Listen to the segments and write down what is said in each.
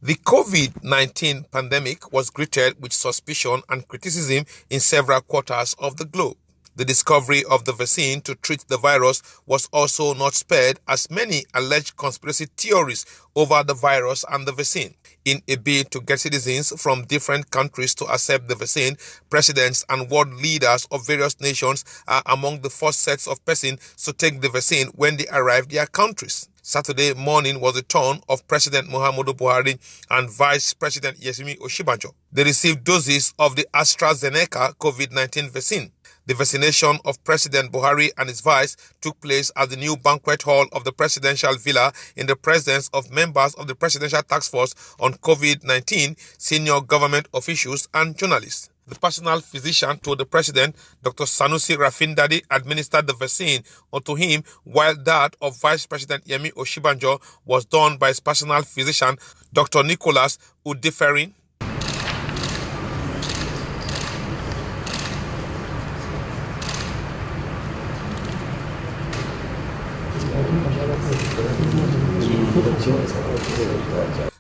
The COVID-19 pandemic was greeted with suspicion and criticism in several quarters of the globe. The discovery of the vaccine to treat the virus was also not spared, as many alleged conspiracy theories over the virus and the vaccine. In a bid to get citizens from different countries to accept the vaccine, presidents and world leaders of various nations are among the first sets of persons to take the vaccine when they arrive their countries. Saturday morning was the turn of President Muhammadu Buhari and Vice President Yemi Osinbajo. They received doses of the AstraZeneca Covid-19 vaccine. The vaccination of President Buhari and his vice took place at the new banquet hall of the presidential villa in the presence of members of the Presidential Task Force on COVID-19, senior government officials and journalists. The personal physician to the president, Dr. Sanusi Rafindadi, administered the vaccine unto him, while that of Vice President Yemi Osinbajo was done by his personal physician, Dr. Nicholas Udiferin.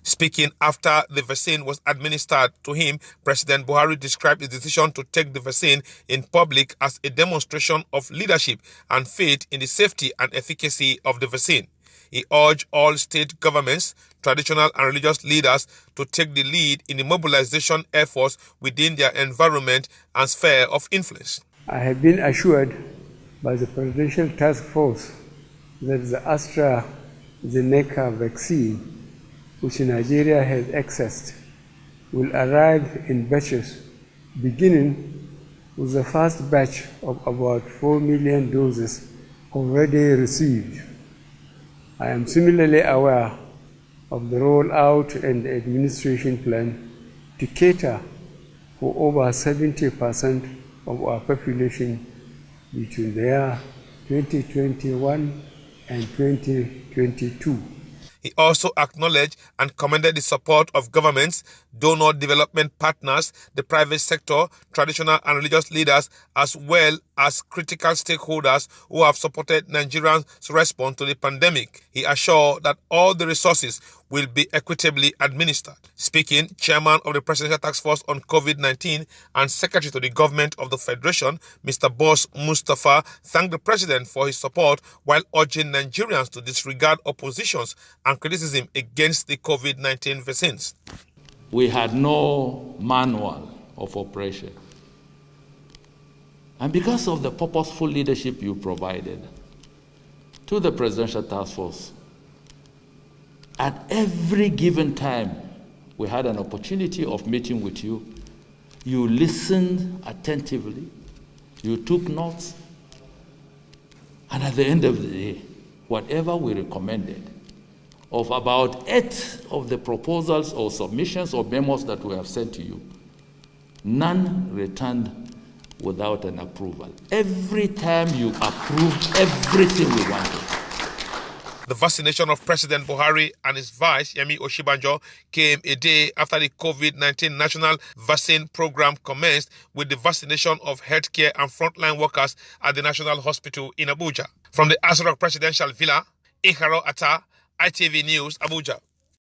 Speaking after the vaccine was administered to him, President Buhari described his decision to take the vaccine in public as a demonstration of leadership and faith in the safety and efficacy of the vaccine. He urged all state governments, traditional and religious leaders to take the lead in the mobilization efforts within their environment and sphere of influence. I have been assured by the Presidential Task Force that the AstraZeneca vaccine, which Nigeria has accessed, will arrive in batches, beginning with the first batch of about 4 million doses already received. I am similarly aware of the rollout and administration plan to cater for over 70% of our population between the year 2021 and 2022. He also acknowledged and commended the support of governments, donor development partners, the private sector, traditional and religious leaders, as well as critical stakeholders who have supported Nigerians' response to the pandemic. He assured that all the resources will be equitably administered. Speaking, Chairman of the Presidential Task Force on COVID-19 and Secretary to the Government of the Federation, Mr. Boss Mustafa, thanked the President for his support while urging Nigerians to disregard oppositions and criticism against the COVID-19 vaccines. We had no manual of operation. And because of the purposeful leadership you provided to the Presidential Task Force, at every given time we had an opportunity of meeting with you, you listened attentively, you took notes, and at the end of the day, whatever we recommended, of about 8 of the proposals or submissions or memos that we have sent to you, none returned without an approval. Every time you approved everything we wanted. The vaccination of President Buhari and his vice, Yemi Osinbajo, came a day after the COVID-19 national vaccine program commenced with the vaccination of healthcare and frontline workers at the National Hospital in Abuja. From the Presidential Villa, Ikharo Attah, ITV News, Abuja.